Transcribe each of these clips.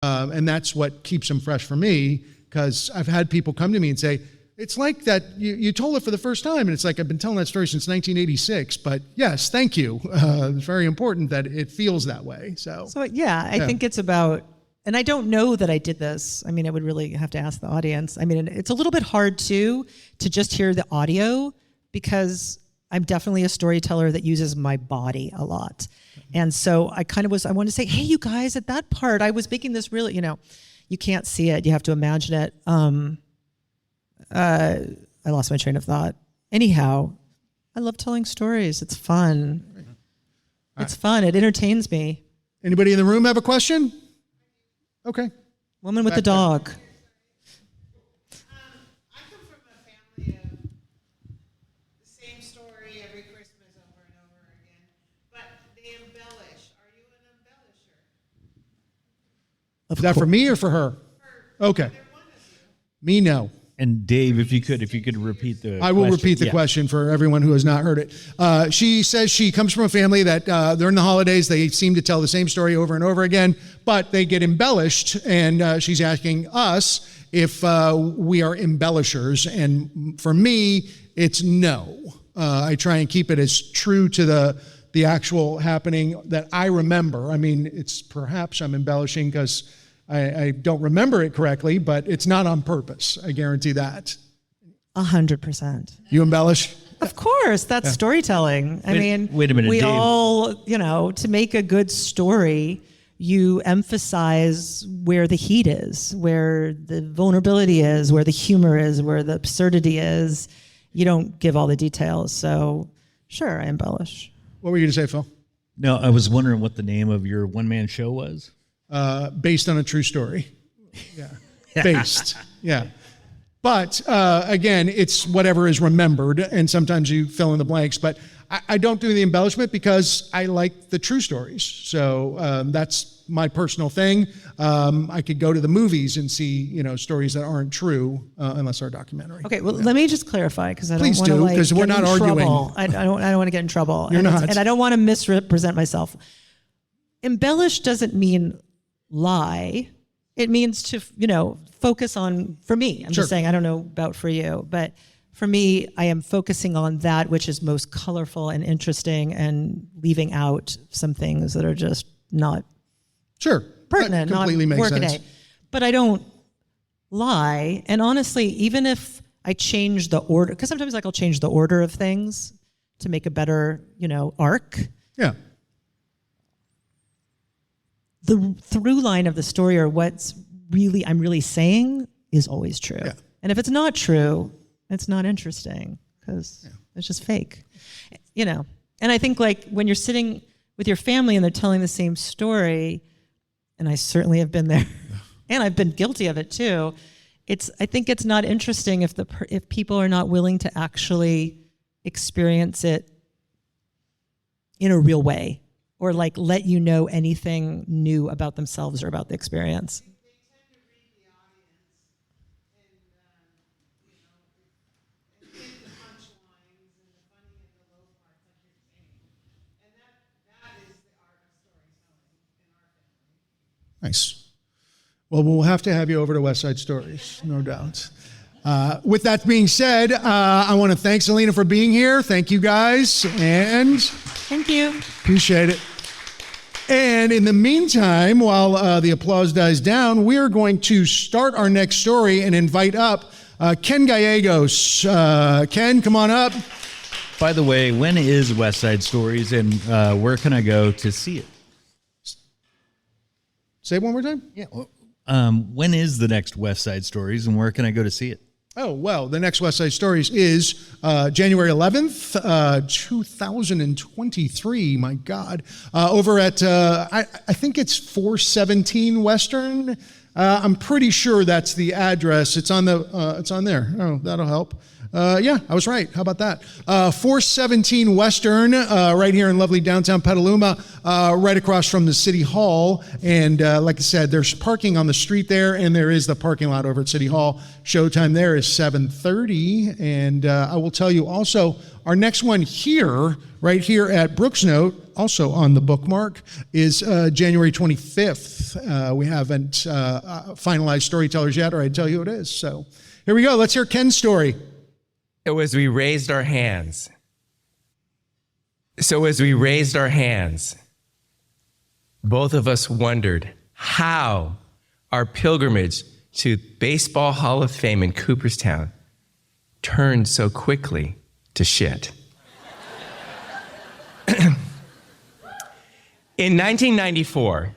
And that's what keeps them fresh for me, because I've had people come to me and say, it's like that you told it for the first time, and it's like I've been telling that story since 1986. But yes, thank you. It's very important that it feels that way. So yeah, I think it's about, and I don't know that I did this. I mean, I would really have to ask the audience. I mean, it's a little bit hard to just hear the audio, because I'm definitely a storyteller that uses my body a lot. And so I wanted to say, hey, you guys, at that part, I was making this really, you can't see it. You have to imagine it. I lost my train of thought. Anyhow, I love telling stories. It's fun. It's fun. It entertains me. Anybody in the room have a question? Okay. Woman with the dog. I come from a family of the same story every Christmas over and over again, but they embellish. Are you an embellisher? Is that for me or for her? Okay. Me, no. And Dave, if you could repeat the I will question. repeat the question for everyone who has not heard it. She says she comes from a family that during the holidays, they seem to tell the same story over and over again, but they get embellished. And she's asking us if we are embellishers. And for me, it's no. I try and keep it as true to the actual happening that I remember. I mean, it's perhaps I'm embellishing because I don't remember it correctly, but it's not on purpose. I guarantee that. 100%. You embellish? Of course, that's storytelling. I mean, wait a minute, we Dave. all, to make a good story, you emphasize where the heat is, where the vulnerability is, where the humor is, where the absurdity is. You don't give all the details. So sure, I embellish. What were you going to say, Phil? No, I was wondering what the name of your one-man show was. Based on a true story. Yeah. Based. Yeah. But again, it's whatever is remembered, and sometimes you fill in the blanks. But I don't do the embellishment because I like the true stories. So that's my personal thing. I could go to the movies and see, stories that aren't true unless they're a documentary. Okay, well, let me just clarify, because I don't Please want to do, 'cause we're not arguing. I don't want to get in trouble. You're not. And I don't want to misrepresent myself. Embellish doesn't mean lie. It means to, focus on, for me, I'm Sure. just saying, I don't know about for you, but for me, I am focusing on that which is most colorful and interesting, and leaving out some things that are just not Sure. pertinent, That completely not makes workaday. sense. But I don't lie. And honestly, even if I change the order, because sometimes I'll change the order of things to make a better, arc. Yeah. The through line of the story, or what's really I'm really saying, is always true. Yeah. And if it's not true, it's not interesting, because it's just fake. And I think, like, when you're sitting with your family and they're telling the same story, and I certainly have been there, and I've been guilty of it too. I think it's not interesting if people are not willing to actually experience it in a real way, or like let you know anything new about themselves or about the experience. They tend to read the audience and hit the punchlines and the funny and the low parts, like you're saying. And that is the art of storytelling in our family. Nice. Well, we'll have to have you over to West Side Stories, no doubt. With that being said, I want to thank Selena for being here. Thank you, guys. And Thank you. appreciate it. And in the meantime, while the applause dies down, we are going to start our next story and invite up Ken Gallegos. Ken, come on up. By the way, when is West Side Stories, and where can I go to see it? Say it one more time. Yeah. When is the next West Side Stories, and where can I go to see it? Oh, well, the next West Side Stories is January 11th, 2023, my God, over at, I think it's 417 Western. I'm pretty sure that's the address. It's on there. Oh, that'll help. Yeah, I was right. How about that? 417 Western, right here in lovely downtown Petaluma, right across from the City Hall. And like I said, there's parking on the street there, and there is the parking lot over at City Hall. Showtime there is 7:30. And I will tell you also, our next one here, right here at Brooks Note, also on the bookmark, is January 25th. We haven't finalized storytellers yet, or I'd tell you who it is. So here we go. Let's hear Ken's story. As we raised our hands, both of us wondered how our pilgrimage to Baseball Hall of Fame in Cooperstown turned so quickly to shit. In 1994,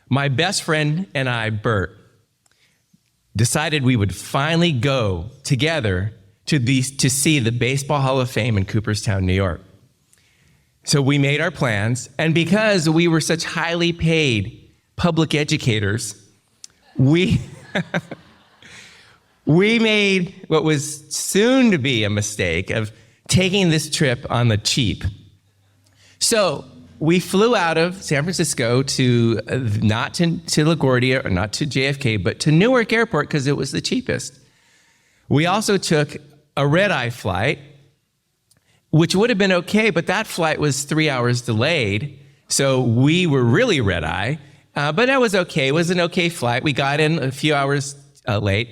my best friend and I, Bert, decided we would finally go together to see the Baseball Hall of Fame in Cooperstown, New York. So we made our plans, and because we were such highly paid public educators, we made what was soon to be a mistake of taking this trip on the cheap. So we flew out of San Francisco to not to LaGuardia or not to JFK, but to Newark Airport because it was the cheapest. We also took a red-eye flight, which would have been okay, but that flight was 3 hours delayed, so we were really red-eye, but that was okay. It was an okay flight. We got in a few hours late,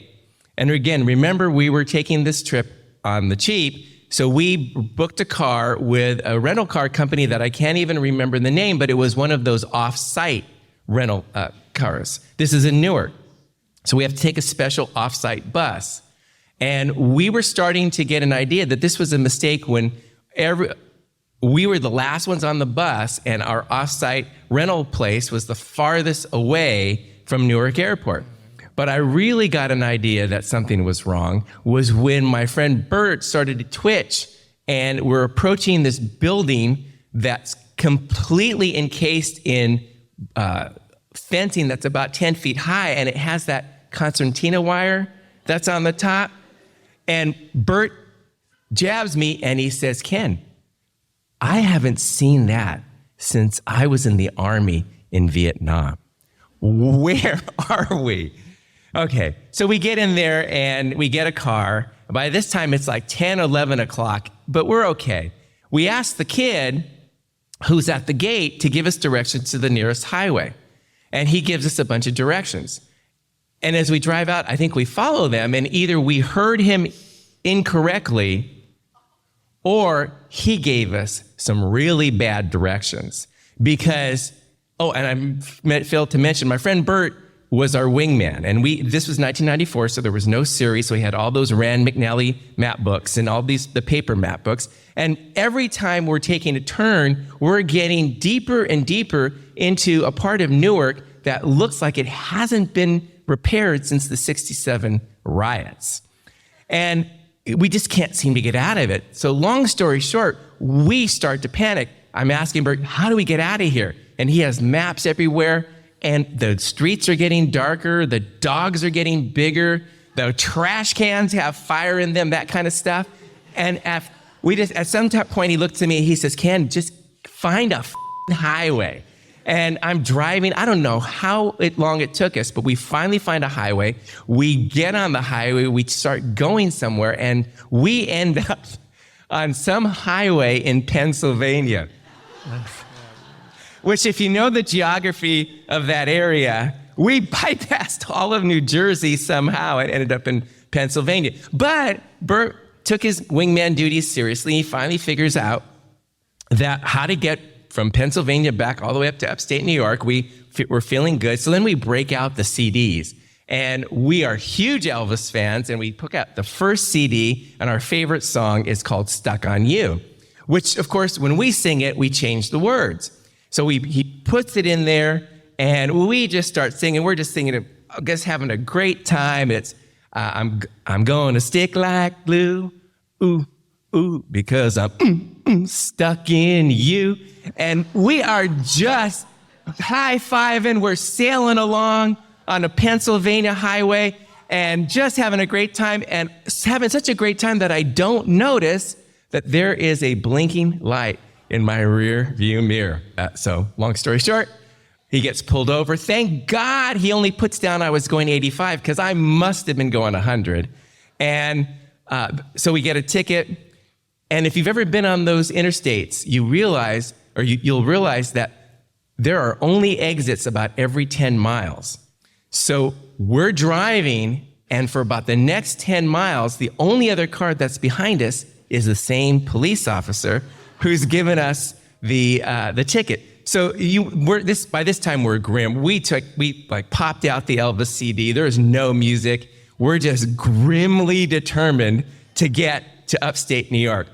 and again, remember, we were taking this trip on the cheap, so we booked a car with a rental car company that I can't even remember the name, but it was one of those off-site rental cars. This is in Newark, so we have to take a special off-site bus. And we were starting to get an idea that this was a mistake when we were the last ones on the bus and our off-site rental place was the farthest away from Newark Airport. But I really got an idea that something was wrong was when my friend Bert started to twitch and we're approaching this building that's completely encased in fencing that's about 10 feet high, and it has that concertina wire that's on the top. And Bert jabs me and he says, Ken, I haven't seen that since I was in the Army in Vietnam. Where are we? Okay, so we get in there and we get a car. By this time, it's like 10, 11 o'clock, but we're okay. We ask the kid who's at the gate to give us directions to the nearest highway. And he gives us a bunch of directions. And as we drive out, I think we follow them, and either we heard him incorrectly or he gave us some really bad directions. Because, and I failed to mention, my friend Bert was our wingman. And this was 1994, so there was no Siri, so we had all those Rand McNally map books and all the paper map books. And every time we're taking a turn, we're getting deeper and deeper into a part of Newark that looks like it hasn't been repaired since the 67 riots. And we just can't seem to get out of it. So long story short, we start to panic. I'm asking Bert, how do we get out of here? And he has maps everywhere, and the streets are getting darker, the dogs are getting bigger, the trash cans have fire in them, that kind of stuff. And at some point he looked at me and he says, Ken, just find a highway. And I'm driving, I don't know how long it took us, but we finally find a highway. We get on the highway, we start going somewhere, and we end up on some highway in Pennsylvania. Which, if you know the geography of that area, we bypassed all of New Jersey somehow and ended up in Pennsylvania. But Bert took his wingman duties seriously. He finally figures out that how to get from Pennsylvania back all the way up to upstate New York. We're feeling good. So then we break out the CDs. And we are huge Elvis fans, and we took out the first CD, and our favorite song is called Stuck on You, which, of course, when we sing it, we change the words. So he puts it in there, and we just start singing. We're just singing it, I guess, having a great time. It's, I'm going to stick like glue, ooh, ooh, because I'm stuck in you. And we are just high-fiving. We're sailing along on a Pennsylvania highway, and just having a great time, and having such a great time that I don't notice that there is a blinking light in my rear view mirror. So long story short, he gets pulled over. Thank God he only puts down I was going 85 because I must have been going 100. And so we get a ticket. And if you've ever been on those interstates, you realize, or you'll realize that there are only exits about every 10 miles. So we're driving, and for about the next 10 miles, the only other car that's behind us is the same police officer who's given us the ticket. So by this time we're grim. We popped out the Elvis CD. There's no music. We're just grimly determined to get to upstate New York.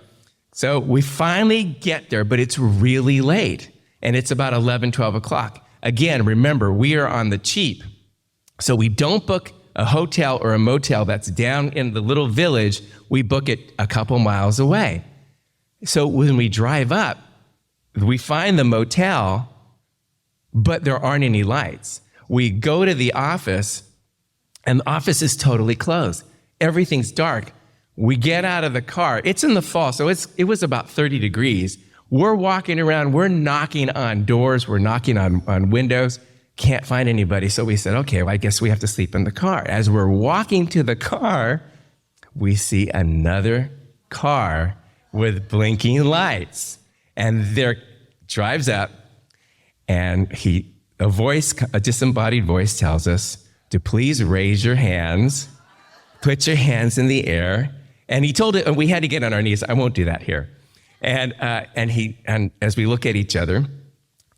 So we finally get there, but it's really late, and it's about 11, 12 o'clock. Again, remember, we are on the cheap. So we don't book a hotel or a motel that's down in the little village. We book it a couple miles away. So when we drive up, we find the motel, but there aren't any lights. We go to the office, and the office is totally closed. Everything's dark. We get out of the car. It's in the fall, so it was about 30 degrees. We're walking around. We're knocking on doors. We're knocking on windows. Can't find anybody. So we said, okay, well, I guess we have to sleep in the car. As we're walking to the car, we see another car with blinking lights. And there drives up, and a disembodied voice tells us to please raise your hands, put your hands in the air. And he told it, and we had to get on our knees. I won't do that here. And as we look at each other,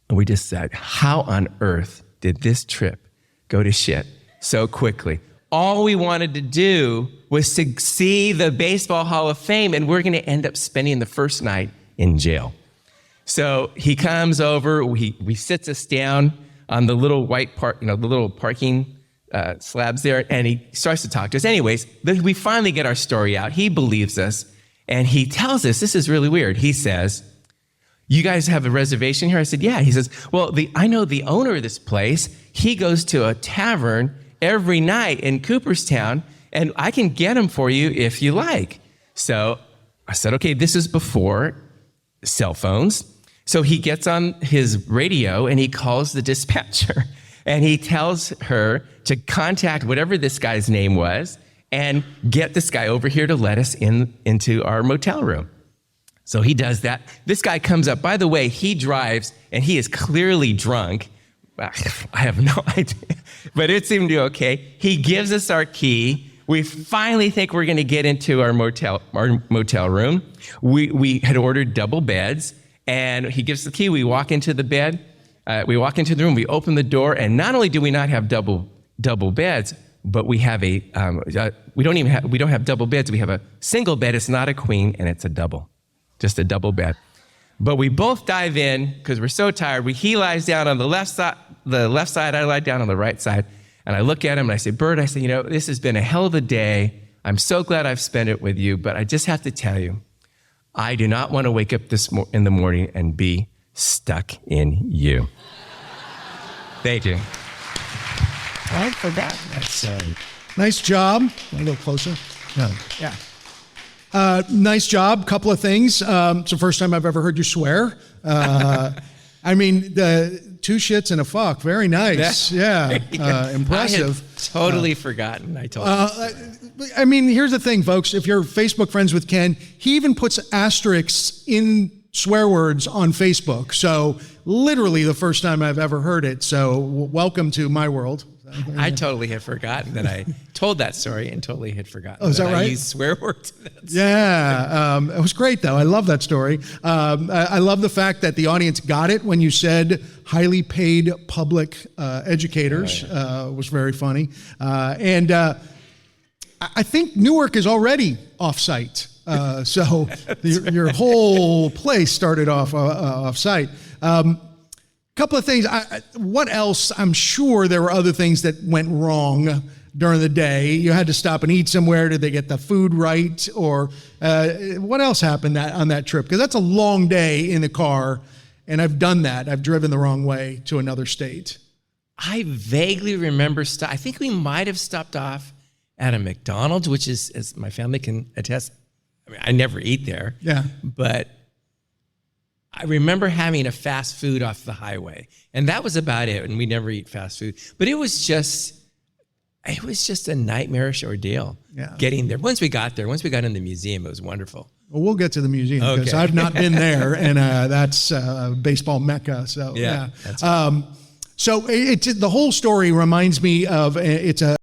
we just said, how on earth did this trip go to shit so quickly? All we wanted to do was to see the Baseball Hall of Fame, and we're going to end up spending the first night in jail. So he comes over, he sits us down on the little the little parking slabs there, and he starts to talk to us. Anyways, we finally get our story out. He believes us, and he tells us, this is really weird. He says, you guys have a reservation here? I said, yeah. He says, well, I know the owner of this place. He goes to a tavern every night in Cooperstown, and I can get him for you if you like. So I said, okay, this is before cell phones. So he gets on his radio, and he calls the dispatcher, and he tells her to contact whatever this guy's name was and get this guy over here to let us into our motel room. So he does that. This guy comes up. By the way, he drives, and he is clearly drunk. I have no idea, but it seemed to be okay. He gives us our key. We finally think we're going to get into our motel room. We had ordered double beds, and he gives the key. We walk into the bed. We walk into the room. We open the door, and not only do we not have double beds, but we have we don't have double beds. We have a single bed. It's not a queen, and it's a double. Just a double bed. But we both dive in because we're so tired. He lies down on the left side, I lie down on the right side. And I look at him and I say, Bert, this has been a hell of a day. I'm so glad I've spent it with you, but I just have to tell you, I do not want to wake up in the morning and be stuck in you. Thank you. I forgot. That's nice job. A little closer. Yeah. Nice job. Couple of things. It's the first time I've ever heard you swear. I mean, the 2 shits and a fuck. Very nice. Yeah. Impressive. I had totally forgotten. I told you. I mean, here's the thing, folks. If you're Facebook friends with Ken, he even puts asterisks in swear words on Facebook. So literally the first time I've ever heard it. So welcome to my world. I totally had forgotten that I told that story and totally had forgotten. Oh, is that right? I used swear words. Yeah. It was great, though. I love that story. I love the fact that the audience got it when you said highly paid public educators. Was very funny. And I think Newark is already off-site. So your whole place started off-site. Couple of things. What else? I'm sure there were other things that went wrong during the day. You had to stop and eat somewhere. Did they get the food right? Or what else happened on that trip? Because that's a long day in the car, and I've done that. I've driven the wrong way to another state. I vaguely remember I think we might have stopped off at a McDonald's, which is, as my family can attest, I mean, I never eat there. Yeah. But I remember having a fast food off the highway, and that was about it. And we never eat fast food. But it was just a nightmarish ordeal getting there. Once we got in the museum, it was wonderful. Well, we'll get to the museum because I've not been there, and that's baseball mecca. So yeah. So the whole story reminds me of it's a